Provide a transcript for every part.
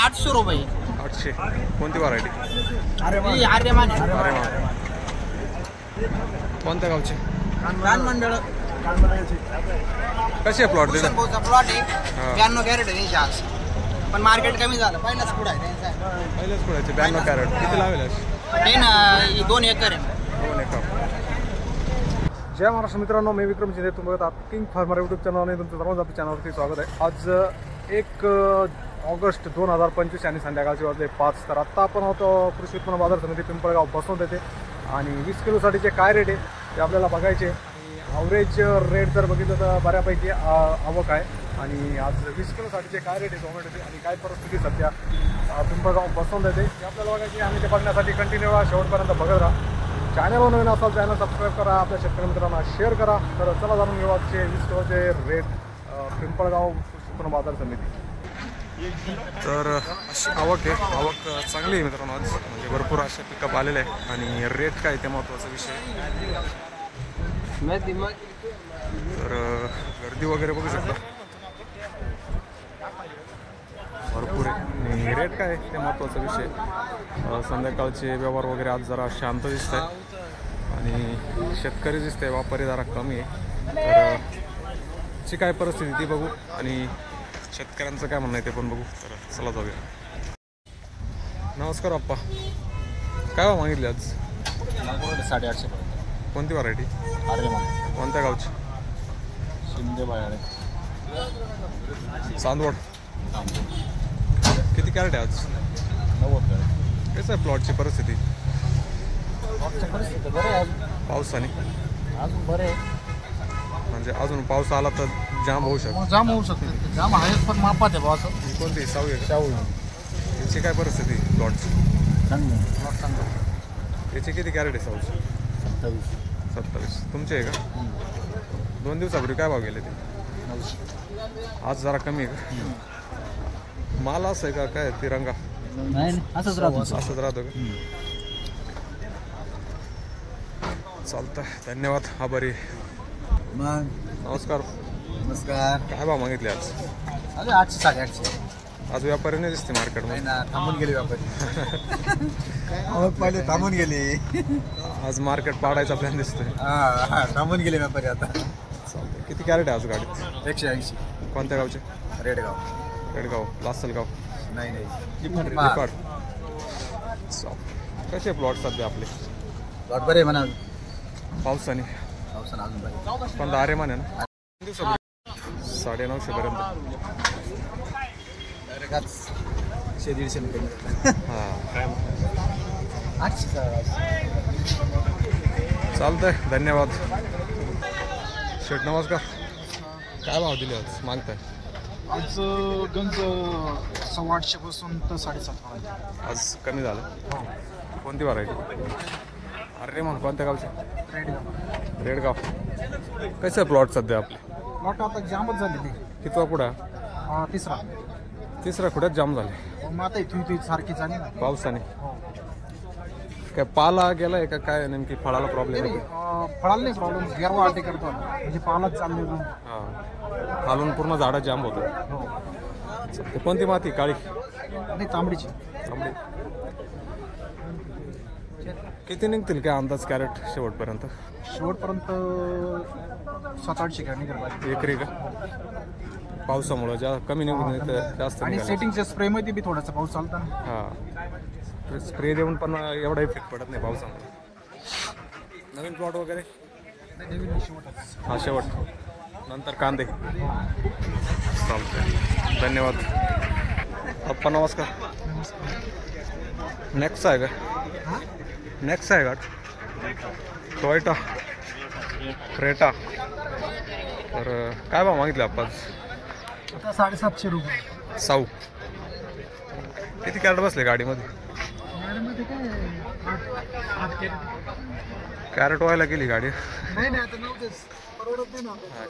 800 रुपये. 800. कोणती व्हरायटी? आर्यमान. कोणत्या गावचे? कान मंडळ. कशी आहे प्लॉट दिला? प्लॉट आहे 92 कॅरेट आहे आज, पण मार्केट कमी झालं. पहिलाच पुढं आहे त्यांचा. पहिलेच पुढायचे 92 कॅरेट. किती लावेल? 2 एकर आहे. 2 एकर. जय महाराष्ट्र मित्रांनो, मी विक्रम शिंदे. तुम्ही बघत आहात किंग फार्मर यूट्यूब चॅनलने तुमचं सर्वांचं आपल्या चॅनलवरती स्वागत आहे. आज 1 ऑगस्ट 2025 आणि संध्याकाळचे वाजले 5. तर आत्ता आपण होतो कृषी उत्पन्न बाजार समिती पिंपळगाव बसवत येते आणि 20 किलोसाठीचे काय रेट आहे ते आपल्याला बघायचे. ॲव्हरेज रेट जर बघितलं तर बऱ्यापैकी आवक आहे. आणि आज 20 किलोसाठीचे काय रेट आहे टोमॅटोचे आणि काय परिस्थिती सध्या पिंपळगाव बसवत येते ते आपल्याला बघायची. आणि ते बघण्यासाठी कंटिन्यू शेवटपर्यंत बघत राहा. चॅनलवर नवीन असाल चॅनल सबस्क्राईब करा, आपल्या शेतकरी मित्रांना शेअर करा. तर चला जाणून घेऊ आजचे 20 किलोचे रेट पिंपळगाव कृषी उत्पन्न बाजार समिती. तर अशी आवक आहे, आवक चांगली आहे मित्रांनो. आज म्हणजे भरपूर असे पिकअप आलेले आहे आणि रेट काय ते महत्त्वाचा विषय. तर गर्दी वगैरे बघू शकता भरपूर आहे आणि रेट काय आहे ते महत्त्वाचा विषय. संध्याकाळचे व्यवहार वगैरे आज जरा शांत दिसत आहे आणि शेतकरी दिसत आहे, व्यापारी जरा कमी आहे. तर ची काय परिस्थिती ती बघू आणि शेतकऱ्यांचं काय म्हणणं आहे ते पण बघू. तर चला जाऊया. नमस्कार बाप्पा, काय भाव मागितले आज? 850. कोणती व्हरायटी? आर्यमान. कोणत्या गावची? शिंदे बाळे. चांदवड. किती कॅरेट आहे आज? 90. कसं आहे प्लॉटची परिस्थिती? परिस्थिती बरं आहे. पावसाने अजून बरं आहे, म्हणजे अजून पाऊस आला तर जाम होऊ शकतो. जाम होऊ शकते. जाम आहेच पण मापात आहे भाऊ. कोणती? साऊ आहे? याची काय परिस्थिती प्लॉटची? याची किती कॅरेट आहे साऊची? 27. तुमचे आहे का? 2 दिवसापूर्वी काय भाव गेले ते? 900. आज जरा कमी आहे का? माल असं आहे का काय तिरंगा? नाही, असंच राहतो. असंच राहतो का? चालतं, धन्यवाद, आभारी. नमस्कार. नमस्कार. काय भाव मागितले आज? 800 850. आज व्यापारी नाही दिसते मार्केटमध्ये. थांबून गेले व्यापारी. पहिले थांबून गेले. आज मार्केट पाडायचा प्लॅन दिसतोय. थांबून गेले व्यापारी आता. चालतं. किती कॅरेट आहे आज गाडीत? 180. कोणत्या गावचे? रेडगाव. लासलगाव. नाही. लिपाड. कसे प्लॉट सध्या आपले? प्लॉट बरे म्हणा. पावसाने अजून बरे. पण आरेमान आहे ना? 950 पर्यंत. 100-150 रुपये. हां, 800. चालतंय, धन्यवाद. शेठ नमस्कार. काय भाव दिले आज मागताय? आज गंज 850 पासून तर 750 पर्यंत. आज कमी झालं. कोणती व्हरायटी? अरे मग कोणत्या गावचे? रेडगाव. कसं आहे प्लॉट सध्या आपले? प्लॉट आता जामच झालेली. कितवा पुढा? तिसरा खुड्यात जाम झाले. मग आता इथून सारखी झाली ना पावसाने. काय पाला गेलाय का काय नेमकी? फळाला प्रॉब्लेम आहे? फळाला नाही प्रॉब्लेम, गेरवा आटे करतो म्हणजे पालाच चालले. हां, खालून पूर्ण झाडं जाम होतं. कोणती माती? काळी? नाही, तांबडीची. तांबडी. किती निघतील काय अंदाज कॅरेट शेवटपर्यंत? 700-800 कॅरेट निघाल एकरी का? पावसामुळं कमी निघून जास्त. आणि सेटिंगच्या स्प्रे मध्ये बी थोडासा पाऊस चालता ना. हां, स्प्रे देऊन पण एवढा इफेक्ट पडत नाही पावसामुळे. नवीन प्लॉट वगैरे? हा, शेवट. नंतर कांदे. चालतंय, धन्यवाद. अप्पा नमस्कार. नेक्स्ट आहे का? नेक्स्ट आहे का? Toyota Creta. तर काय भाव मागितले आपण? 750 रुपये. साऊ. किती कॅरेट बसले गाडीमध्ये? कॅरेट व्हायला गेली गाडी.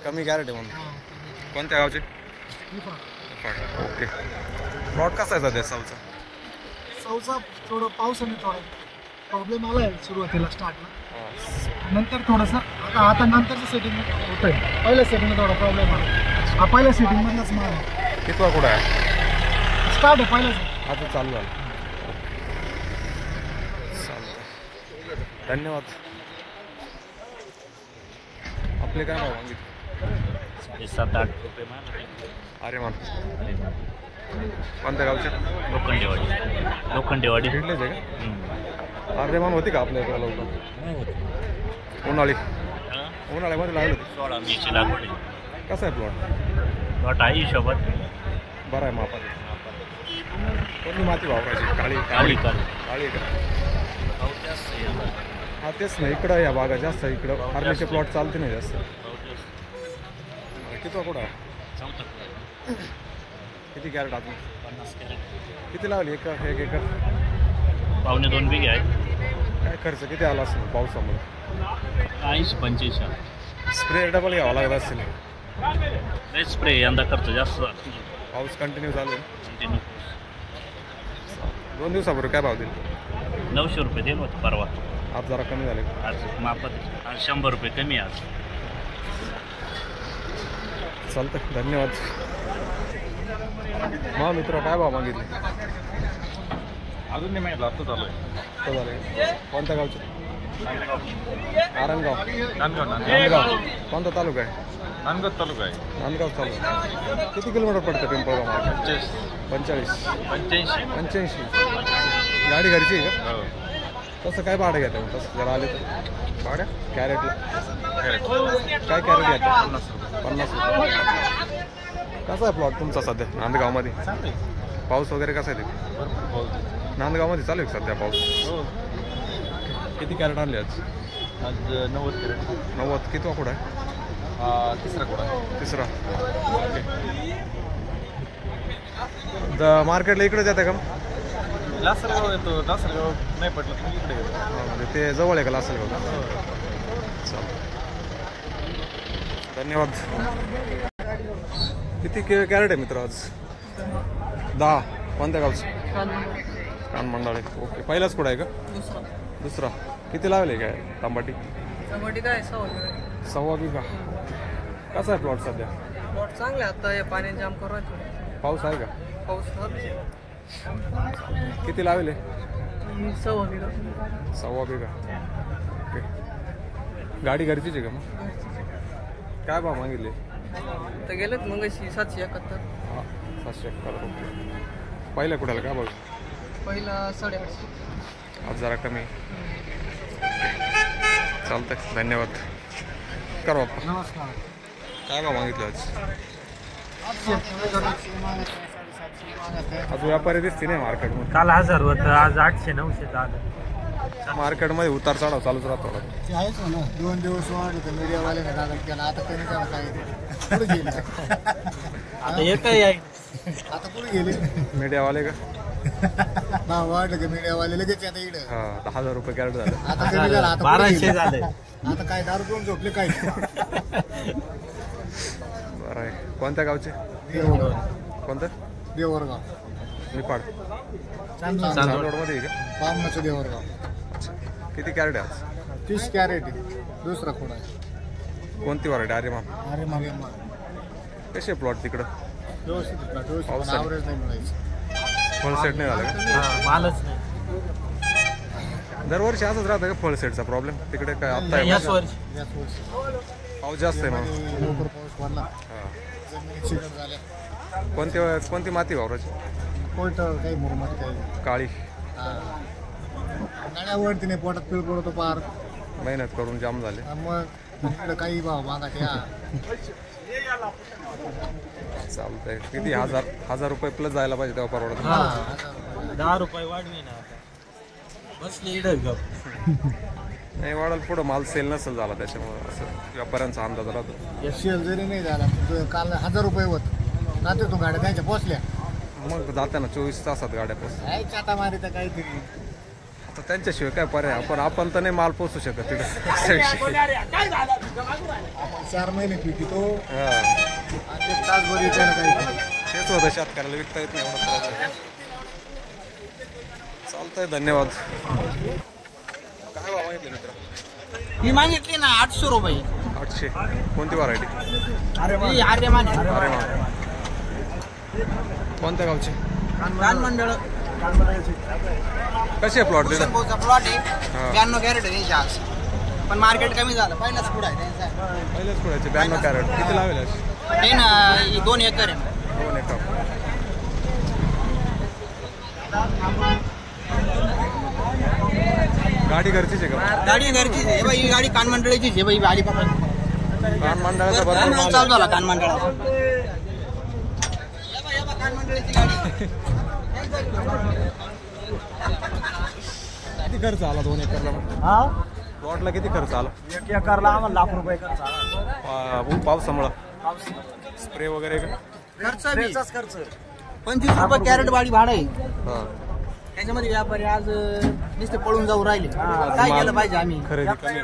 कमी कॅरेट आहे म्हणून. कोणत्या गावचे? ओके. प्लॉट कसा आहे सध्या साऊचा? थोडं पावसाने थोडा प्रॉब्लेम आला आहे सुरुवातीला स्टार्टला. नंतर थोडंसं आता नंतरचं सेटिंग होतं आहे. पहिल्या सेटिंगला थोडा प्रॉब्लेम आला. हा पहिल्या सेटिंगमधलाच माल. कितवा कुठं आहे? स्टार्ट आहे पहिल्याच. आता चालू झालं. चालतं, धन्यवाद. आपले काय भाव मागितले? 7-8 रुपये मान. अरे मान. कोणत्या गावच्या? लोखंडेवाडी. भेटलेच आहे का? अरे मान होती का आपल्या इकडे लवकर? उन्हाळी उन्हाळ्यामध्ये लागली होती. 16 मेची लागवड. कसा आहे प्लॉट? प्लॉट आहे हिशोबात बरं आहे मापात. कोणती माती वापरायची? काळी काळी काळी का? पाऊस जास्त आहे. हा तेच नाही, इकडं या भागात जास्त, इकडं फार्मेचे प्लॉट चालते नाही जास्त. किती कुठं आहे? किती कॅरेट आत? 50 कॅरेट. किती लावली? एक एकर? 1.25 बिघे आहे. काय खर्च किती आला असेल पावसामुळे? 80-85. स्प्रे डबल घ्यावा लागत असेल. लय स्प्रे यंदा खर्च जास्त झाला. पाऊस कंटिन्यू चालू आहे. कंटिन्यू. 2 दिवसापूर्वी काय भाव दिले? 900 रुपये दिलं होतं परवा. आज जरा कमी झाले. आज मापात आज 100 रुपये कमी आहे आज. चालतं, धन्यवाद. मग मित्र काय भाव मागितले? अजून नाही माहिती. आता चालू आहे. तो झाले. कोणत्या गावचे? आरणगाव. नांदगाव. नांदगाव. कोणता तालुका आहे? नांदगाव तालुका आहे. नांदगाव तालुका. किती किलोमीटर पडतं पिंपळगाव मार्केट? 45. 85. गाडी घरची आहे का? तसं काय भाडं घेतं मग? तसं जर आले तर भाड्या कॅरेटला काय कॅरेट घेतं? 50 रुपये. कसा आहे प्लॉट तुमचा सध्या नांदगावमध्ये? पाऊस वगैरे कसा आहे तिथे? नांदगावमध्ये चालू आहे सध्या पाऊस? किती कॅरेट आणले आज? 90 कॅरेट. 90. किती वाकुड आहे? तिसरा कोडा. तिसरा. ओके. मार्केटला इकडे जाते का? लासलगाव येतो. लासलगाव नाही पडलं तुम्ही इकडे येतो. म्हणजे ते जवळ आहे का लासलगाव? चालेल, धन्यवाद. किती कॅरेट आहे मित्र आज? 10. कोणत्या गावचं? कानमंडाळे. ओके. पहिलाच कुठं आहे का? दुसरा. किती लावले काय तांबाटी? काय 1.25 बिघा. कसा आहे प्लॉट सध्या? प्लॉट चांगले. आता हे पाणी जाम करायचं. पाऊस आहे का? पाऊस किती लावले? 1.25 बिघा. 1.25 बिघा. ओके. गाडी घरचीच आहे का मग? काय भाव मागितले? तर गेलेत मग 771. हां, 771. ओके. पहिल्या कुठाला काय भाव? पहिला 850. आज जरा कमी. चालतंय, धन्यवाद. कर बाप्पा. नमस्कार. काय भाव मागितलं आज? आज व्यापारी दिसते नाही मार्केटमध्ये. काल 1000 होतं, आज 800-900 झालं. मार्केटमध्ये उतार चढाव चालूच राहतो. ते आहेच ना. 2 दिवस वाढलं तर मीडियावाल्याने दादा केला. आता कमी करा काय पुढे गेले. आता हे काय आहे? आता पुढे गेले. मीडियावाले का? भाव वाढलं का मीडियावाले लगेच आता इकडे. हां, 10,000 रुपये कॅरेट झालं. आता कमी झाला. आता 1200 झाले. आता काय दारू पिऊन झोपले काय? बरं आहे. कोणत्या गावचे? देवगाव. कोणतं? देवरगाव. निपाड. चांदवड. चांदवडमध्ये आहे का? पामनाचं देवरगाव. अच्छा. किती कॅरेट आहे आज? 30 कॅरेट आहे. दुसरा खोडा आहे. कोणती व्हरायटी? अरे मा. अरे मग कसे प्लॉट तिकडं? व्यवस्थित पावसाळ्यात. व्यवस्थित ॲव्हरेज नाही मिळायचं. फळ सेट नाही झालं का? मालच नाही. दरवर्षी असंच राहतं का फळ सेटचा प्रॉब्लेम तिकडे? काय आत्ता आहे? याच वर्षी याच वर्षी पाऊस जास्त आहे मग. लवकर पाऊस पडला. हां. जमिनीत चिकट झाल्या. कोणती माती वापरायची? कोणतं काही मुरमाट काही. काळी. नळ्यावरती नाही पोटात पिळ पडतो पार. मेहनत करून जाम झाले. मग इकडं काही भाव मागा त्या. चालतंय. किती? 1000 रुपये प्लस जायला पाहिजे तेव्हा परवडत. 10 रुपये वाढवी ना. बसली इडच गप. नाही वाढल पुढं माल सेल नसेल झाला त्याच्यामुळे असं व्यापाऱ्यांचा अंदाज राहतो. शेल जरी नाही झाला तर काल 1000 रुपये होत. रात्रीतून गाड्या त्यांच्या पोचल्या. मग जाताना 24 तासात गाड्या पोचतात. काय चाटा मारी तर काहीतरी. आता त्यांच्याशिवाय काय पर्याय? आपण तर नाही माल पोचू शकत तिकडे. 4 महिने पिकतो. हां, आणि 1 तासभर येते ना काही. तेच होतं, शेतकऱ्याला विकता येत नाही एवढं problem. चालतंय, धन्यवाद. काय भाव मागितले मित्र? ही मागितली ना 800 रुपये. 800. कोणती व्हरायटी? अरे मान. अरे मा. कोणत्या गावचे? कान मंडळ. कसे प्लॉट दिले प्लॉट आहे 92 कॅरेट आहे आज, पण मार्केट कमी झालं. पहिलाच पुढं आहे त्यांचा. पहिलेच पुढायचे 92 कॅरेट. किती लावेल अशी? ते ना 2 एकर आहे. 2 एकर. गाडी घरचीच आहे का? गाडी घरचीच आहे. ही गाडी कानमंडळीचीच आहे बाई. गाडी पकडून कान मंडळाचा बरोबर माल चालू झाला कानमंडळाचा. कानमंडळीची गाडी. किती खर्च आला 2 एकरला? प्लॉटला किती खर्च आला? 1 एकरला आम्हाला लाख रुपये खर्च आला. पावसामुळं स्प्रे वगैरे का? खर्च 25 रुपये कॅरेट गाडी भाडं आहे. हां. त्याच्यामध्ये व्यापारी आज नुसते पळून जाऊ राहिले. काय केलं पाहिजे आम्ही? खरेदी कमी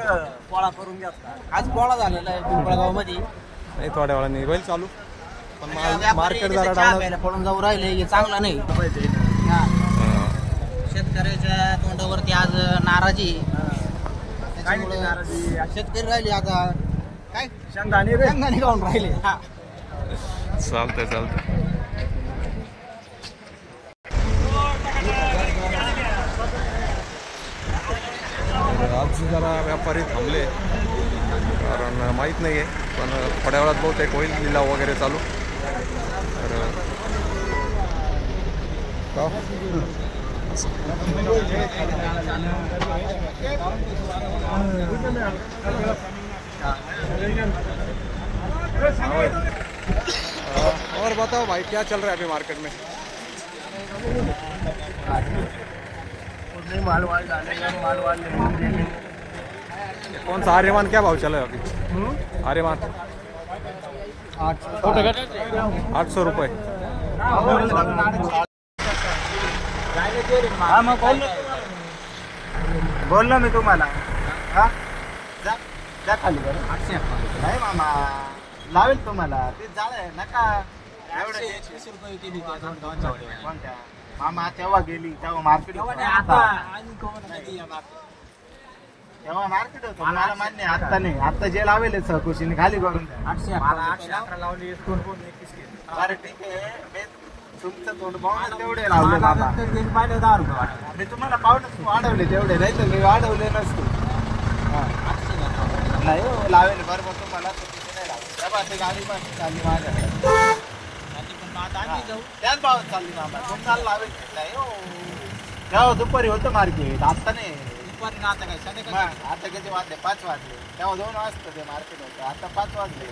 पोळा करून घेतला. आज पोळा झालेला आहे पिंपळगाव मध्ये. नाही, थोड्या वेळाने होईल चालू, पण मार्केट जरा चहा डाऊन. प्यायला पळून जाऊ राहिले, हे चांगलं नाही. हा. शेतकऱ्याच्या तोंडावरती आज नाराजी आहे. त्याच्यामुळं शेतकरी राहिले आता काय शेंगदाणे खाऊन राहिले. हा. चालतंय. आज जरा व्यापारी थांबले, कारण माहीत नाही आहे, पण थोड्या वेळात बहुतेक होईल लिलाव वगैरे चालू. तर और बताओ भाई, क्या चल रहा है अभी मार्केट में? माल कौन सा आर्यमान क्या भाव चला है अभी? आर्यमान 800 रुपये. बोल ना मी तुम्हाला. हा जा खाली बरं. नाही मामा, लावेल तुम्हाला. ते झालंय नका एवढं. 120 रुपये केली कोणत्या मामा तेव्हा गेली तेव्हा मार्केट तेव्हा मार्केट होतं. मला मान्य आहे, आत्ता नाही. आत्ता जे लावेल सहकुशीने खाली करून द्या. 811 लावली. बरं ठीक आहे, मी तुमचं तोंड पाहून तेवढे लावले बाबा. मी तुम्हाला पाहूनच वाढवले तेवढे, नाही तर मी वाढवले नसतो. नाही हो, लावेल बरोबर तुम्हाला. नाही लावले ते गाडी पण चालली माझ्याकडे. त्याच भावात चालली मामा. तुम्हाला लावेल नाही हो. तेव्हा दुपारी होतं मार्केट, आत्ता नाही. आता किती वाजले? 5 वाजले. तेव्हा 2 वाजता ते मार्केट होतं, आता 5 वाजले.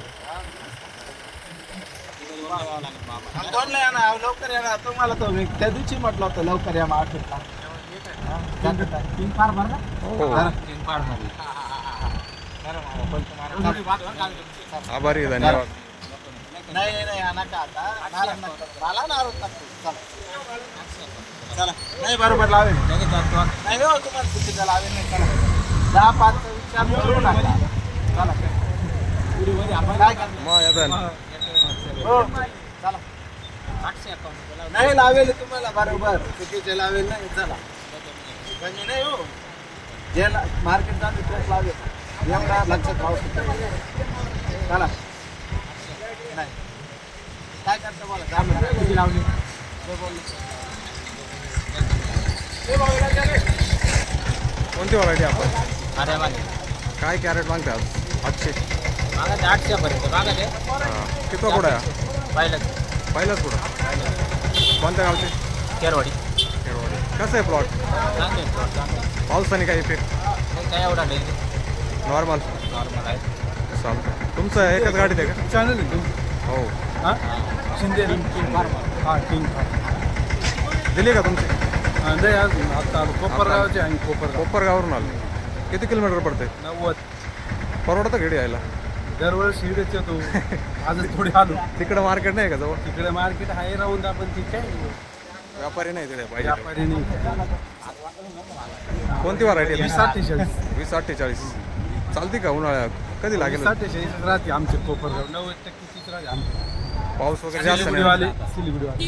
2ला या ना, लवकर या ना. तुम्हाला तो मी त्या दिवशी म्हटलं होतं लवकर या मार्केटला. आभारी आहे, धन्यवाद. नाही नका आता. मला नाराज नका. चला नाही बरोबर लावेल. नाही हो, तुम्हाला चुकीचं लावेल नाही. चला 10-5 विचार करू नका. चला काय करणार? मग येतं हो चला. नाही लावेल तुम्हाला बरोबर, चुकीचे लावेल नाही. चला म्हणजे नाही हो, जे मार्केट जाते तेच लावेल. एवढा लक्षात राहू शकतो. चला नाही काय करतं बोला. किती लावली? कोणती व्हरायटी आपण? अरे मागे काय कॅरेट मागते आज? 800. 800 पर्यंत मागा ते. किती कुठं आहे? पहिलंच कुठं? कोणत्या गावचे? केरवाडी. कसं आहे प्लॉट? चांगले पावसाने काही इफेक्ट? काय एवढा नाही, नॉर्मल नॉर्मल आहे. चालतं. तुमचं एकच गाडीत आहे का? चॅनल हो. शिंदे दिली का तुमची? नाही अजून आता कोपरगावचे आहे. कोपरगावरून आलो. किती किलोमीटर पडते? 90. परवडतं घेडी यायला? दरवर्षी इकडेच येतो. आजच थोडी आलो. तिकडं मार्केट नाही का जवळ? तिकडे मार्केट आहे राहून आपण ती काय व्यापारी नाही तिथे पाहिजे. व्यापारी नाही. कोणती व्हरायटी? 20-48. 20-48 चालते का उन्हाळ्यात? कधी लागेल? 20-48 राहते आमचे कोपरगाव. 90% राहते आमचे. पाऊस वगैरे जास्त नाही? सिलिगुडीवाले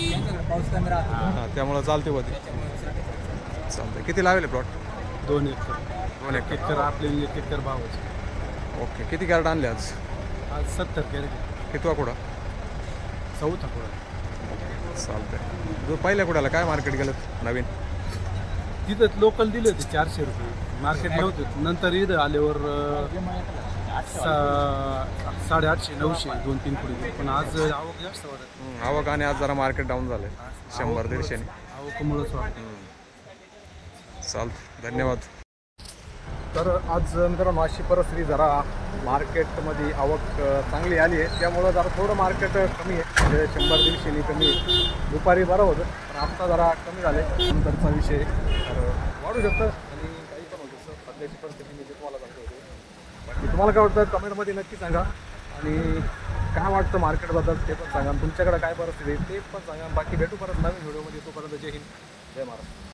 पाऊस कमी राहतो. हां, त्यामुळं चालते होती. चालते. किती लावेल प्लॉट? 2 एकर. 2 एकर. एकर आपले 1 एकर भावाचे. ओके. किती कॅरेट आणले आज? आज 70 कॅरेट. कितवा कुठं? 4था पुढं. चालतंय. जो पहिल्या कुठाला काय मार्केट गेलं नवीन? तिथं लोकल दिले होते 400 रुपये, मार्केट नव्हते. नंतर इथं आल्यावर 850, 900 2-3 पुढे. पण आज आवक जास्त वाटत. आवक आणि आज जरा मार्केट डाऊन झालंय 100-150 ने. आवकमुळेच वाटत. चालतं, धन्यवाद. तर आज मित्रांनो अशी परिस्थिती, जरा मार्केटमध्ये आवक चांगली आली आहे, त्यामुळं जरा थोडं मार्केट कमी आहे, म्हणजे 100-150 कमी आहे. दुपारी बरं होतं, पण आत्ता जरा कमी झाले. नंतरचा विषय तर वाढू शकतं आणि काही पण होऊ शकतं. सध्याची परिस्थिती मी तुम्हाला सांगतो होते. बाकी तुम्हाला काय वाटतं कमेंटमध्ये नक्की सांगा, आणि काय वाटतं मार्केटबद्दल ते पण सांगा, तुमच्याकडे काय परिस्थिती आहे ते पण सांगा. बाकी भेटू परत नवीन व्हिडिओमध्ये. तोपर्यंत जय हिंद, जय महाराष्ट्र.